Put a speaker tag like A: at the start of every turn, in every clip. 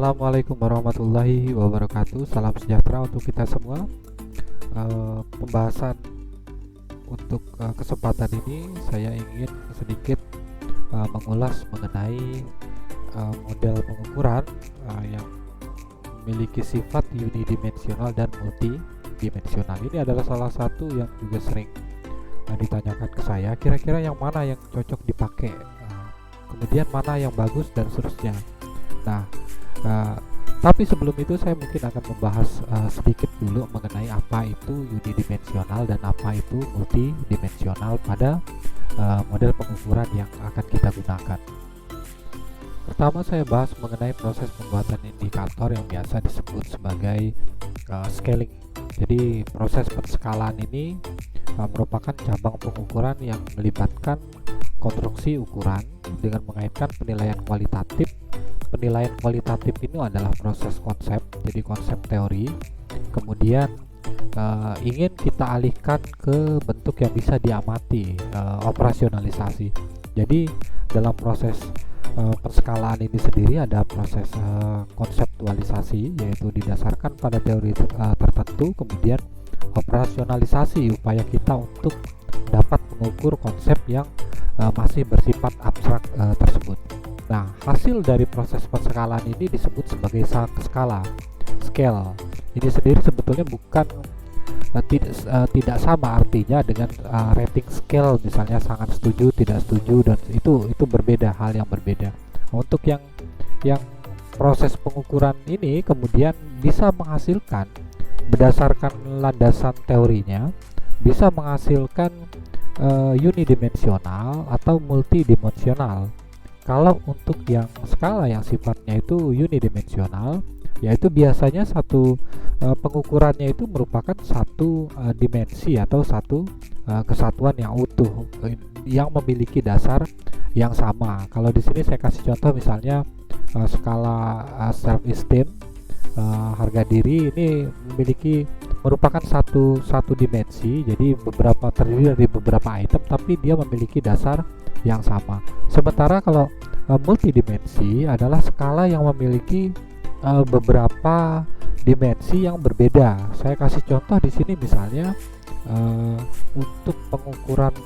A: Assalamualaikum warahmatullahi wabarakatuh. Salam sejahtera untuk kita semua. Pembahasan untuk kesempatan ini saya ingin sedikit mengulas mengenai model pengukuran yang memiliki sifat unidimensional dan multidimensional. Ini adalah salah satu yang juga sering ditanyakan ke saya, kira-kira yang mana yang cocok dipakai, kemudian mana yang bagus dan seterusnya. Nah, tapi sebelum itu saya mungkin akan membahas sedikit dulu mengenai apa itu unidimensional dan apa itu multidimensional pada model pengukuran yang akan kita gunakan. Pertama saya bahas mengenai proses pembuatan indikator yang biasa disebut sebagai scaling. Jadi proses penskalaan ini merupakan cabang pengukuran yang melibatkan konstruksi ukuran dengan mengaitkan penilaian kualitatif. Penilaian kualitatif ini adalah proses konsep, jadi konsep teori, kemudian ingin kita alihkan ke bentuk yang bisa diamati, operasionalisasi. Jadi dalam proses penskalaan ini sendiri ada proses konseptualisasi, yaitu didasarkan pada teori tertentu, kemudian operasionalisasi, upaya kita untuk dapat mengukur konsep yang masih bersifat abstrak tersebut. Nah, hasil dari proses penskalaan ini disebut sebagai skala, scale. Ini sendiri sebetulnya bukan tidak sama artinya dengan rating scale, misalnya sangat setuju, tidak setuju, dan itu berbeda, hal yang berbeda. Untuk yang proses pengukuran ini kemudian bisa menghasilkan berdasarkan landasan teorinya, bisa menghasilkan unidimensional atau multidimensional. Kalau untuk yang skala yang sifatnya itu unidimensional, yaitu biasanya satu pengukurannya itu merupakan satu dimensi atau satu kesatuan yang utuh yang memiliki dasar yang sama. Kalau di sini saya kasih contoh misalnya skala self esteem, harga diri ini merupakan satu dimensi, jadi terdiri dari beberapa item, tapi dia memiliki dasar yang sama. Sementara kalau multidimensi adalah skala yang memiliki beberapa dimensi yang berbeda. Saya kasih contoh di sini misalnya untuk pengukuran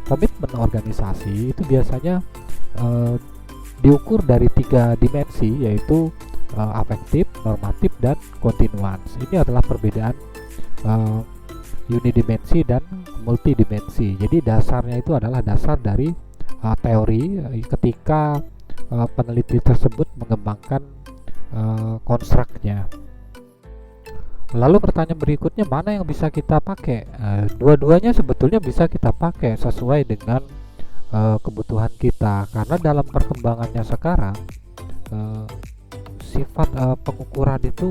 A: komitmen organisasi itu biasanya diukur dari 3 dimensi, yaitu afektif, normatif, dan continuance. Ini adalah perbedaan unidimensi dan multidimensi. Jadi dasarnya itu adalah dasar dari teori ketika peneliti tersebut mengembangkan konstruknya. Lalu pertanyaan berikutnya, mana yang bisa kita pakai? Dua-duanya sebetulnya bisa kita pakai sesuai dengan kebutuhan kita, karena dalam perkembangannya sekarang sifat pengukuran itu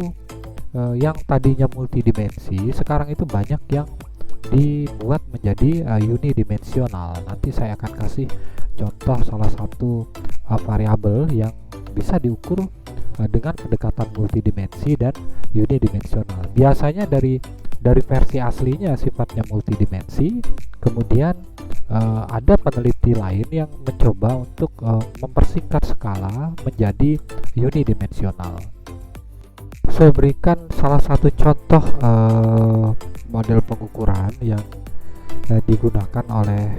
A: yang tadinya multidimensi sekarang itu banyak yang dibuat menjadi unidimensional. Nanti saya akan kasih contoh salah satu variabel yang bisa diukur dengan pendekatan multidimensi dan unidimensional. Biasanya dari versi aslinya sifatnya multidimensi, kemudian ada peneliti lain yang mencoba untuk mempersingkat skala menjadi unidimensional. Saya berikan salah satu contoh model pengukuran yang digunakan oleh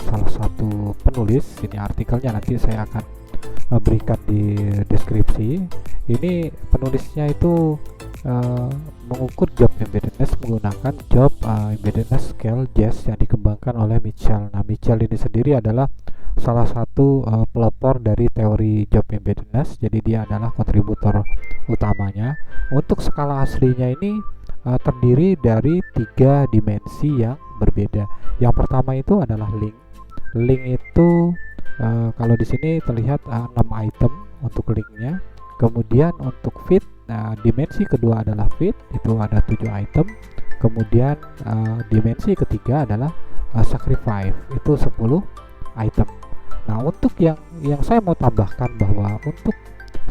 A: salah satu penulis. Ini artikelnya nanti saya akan berikan di deskripsi. Ini penulisnya itu mengukur job embeddedness menggunakan job embeddedness scale JES yang dikembangkan oleh Mitchell. Nah, Mitchell ini sendiri adalah salah satu pelopor dari teori job embeddedness, jadi dia adalah kontributor utamanya. Untuk skala aslinya ini terdiri dari 3 dimensi yang berbeda. Yang pertama itu adalah link. Link itu kalau di sini terlihat 6 item untuk linknya. Kemudian untuk fit, dimensi kedua adalah fit, itu ada 7 item. Kemudian dimensi ketiga adalah sacrifice, itu 10 item. Nah, untuk yang saya mau tambahkan bahwa untuk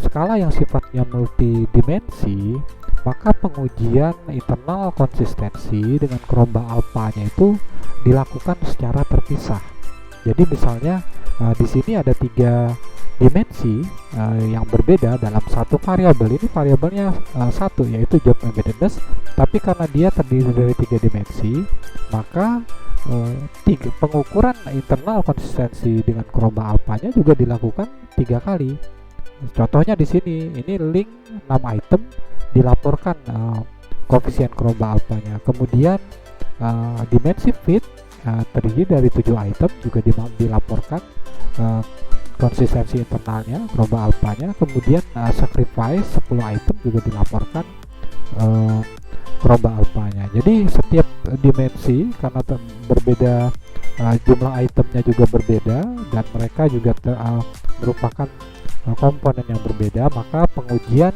A: skala yang sifatnya multidimensi, maka pengujian internal konsistensi dengan kerombak alfanya itu dilakukan secara terpisah. Jadi misalnya Di sini ada 3 dimensi yang berbeda dalam satu variabel. Ini variabelnya satu, yaitu job embeddedness, tapi karena dia terdiri dari 3 dimensi, maka pengukuran internal konsistensi dengan kroba alpanya juga dilakukan 3 kali. Contohnya di sini, ini link 6 item dilaporkan koefisien kroba alpanya. Kemudian dimensi fit terdiri dari 7 item juga dilaporkan konsistensi internalnya, kroba alpanya. Kemudian sacrifice 10 item juga dilaporkan kroba alpanya. Jadi setiap dimensi karena berbeda, jumlah itemnya juga berbeda, dan mereka juga merupakan komponen yang berbeda, maka pengujian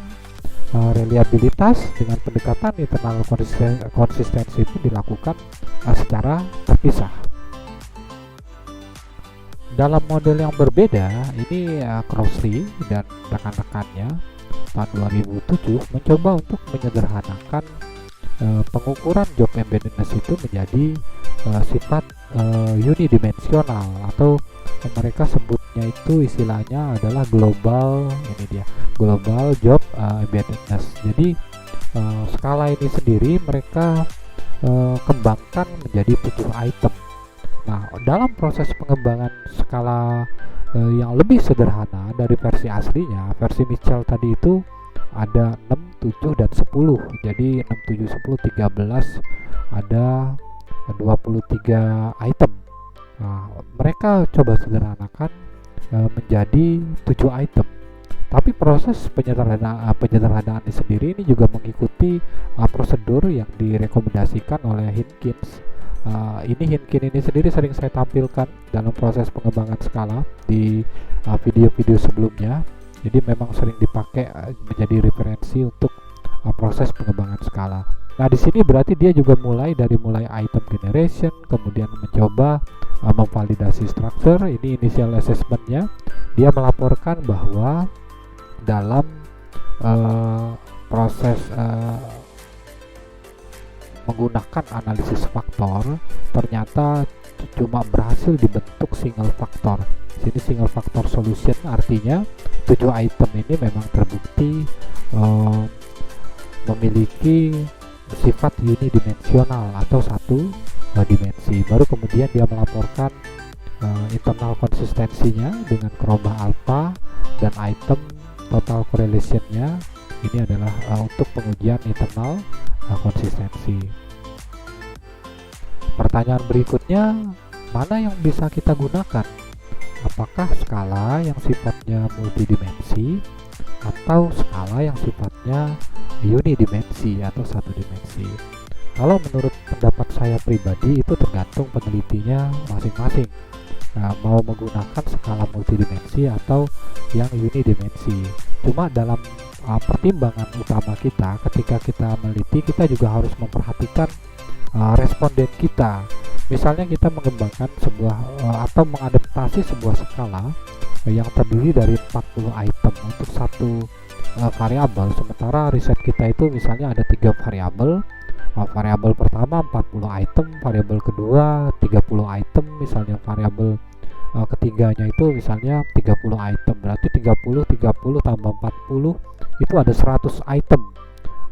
A: reliabilitas dengan pendekatan internal konsistensi itu dilakukan secara terpisah. Dalam model yang berbeda ini, Crossley dan rekan-rekannya tahun 2007 mencoba untuk menyederhanakan pengukuran job embeddedness itu menjadi sifat unidimensional, atau mereka sebutnya itu istilahnya adalah global job embeddedness. Jadi skala ini sendiri mereka kembangkan menjadi 7 item. Nah, dalam proses pengembangan skala yang lebih sederhana dari versi aslinya, versi Mitchell tadi itu ada 6, 7, dan 10. Jadi 6, 7, 10, 13, ada 23 item. Nah, mereka coba sederhanakan menjadi 7 item. Tapi proses penyederhanaan sendiri ini juga mengikuti prosedur yang direkomendasikan oleh Hinkins. Hinkin ini sendiri sering saya tampilkan dalam proses pengembangan skala di video-video sebelumnya. Jadi memang sering dipakai menjadi referensi untuk proses pengembangan skala. Nah, di sini berarti dia juga mulai item generation, kemudian mencoba memvalidasi structure. Ini initial assessmentnya. Dia melaporkan bahwa dalam proses menggunakan analisis faktor, ternyata cuma berhasil dibentuk single faktor. Sini single factor solution artinya 7 item ini memang terbukti memiliki sifat unidimensional atau satu dimensi. Baru kemudian dia melaporkan internal konsistensinya dengan kroba alpha dan item total correlationnya. Ini adalah untuk pengujian internal konsistensi. Pertanyaan berikutnya, mana yang bisa kita gunakan? Apakah skala yang sifatnya multidimensi atau skala yang sifatnya unidimensi atau satu dimensi? Kalau menurut pendapat saya pribadi itu tergantung penelitinya masing-masing. Mau menggunakan skala multidimensi atau yang unidimensi. Cuma dalam pertimbangan utama kita ketika kita meneliti, kita juga harus memperhatikan responden kita. Misalnya kita mengembangkan sebuah atau mengadaptasi sebuah skala yang terdiri dari 40 item untuk satu variabel, sementara riset kita itu misalnya ada 3 variabel. Variabel pertama 40 item, variabel kedua 30 item, misalnya variabel ketiganya itu misalnya 30 item, berarti 30 tambah 40 itu ada 100 item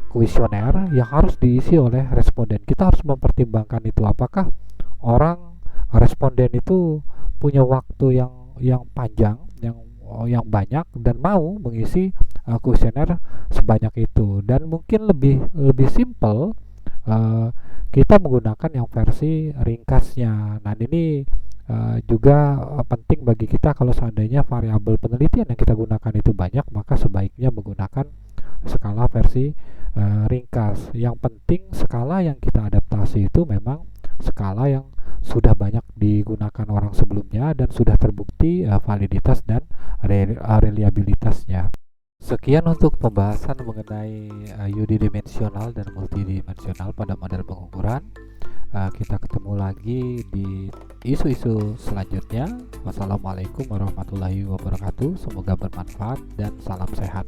A: kuesioner yang harus diisi oleh responden. Kita harus mempertimbangkan itu, apakah orang responden itu punya waktu yang panjang, yang banyak, dan mau mengisi kuesioner sebanyak itu. Dan mungkin lebih simple kita menggunakan yang versi ringkasnya. Nah, ini juga penting bagi kita. Kalau seandainya variabel penelitian yang kita gunakan itu banyak, maka sebaiknya menggunakan skala versi ringkas. Yang penting skala yang kita adaptasi itu memang skala yang sudah banyak digunakan orang sebelumnya dan sudah terbukti validitas dan reliabilitasnya. Sekian untuk pembahasan mengenai unidimensional dan multidimensional pada model pengukuran. Kita ketemu lagi di isu-isu selanjutnya. Wassalamualaikum warahmatullahi wabarakatuh. Semoga bermanfaat dan salam sehat.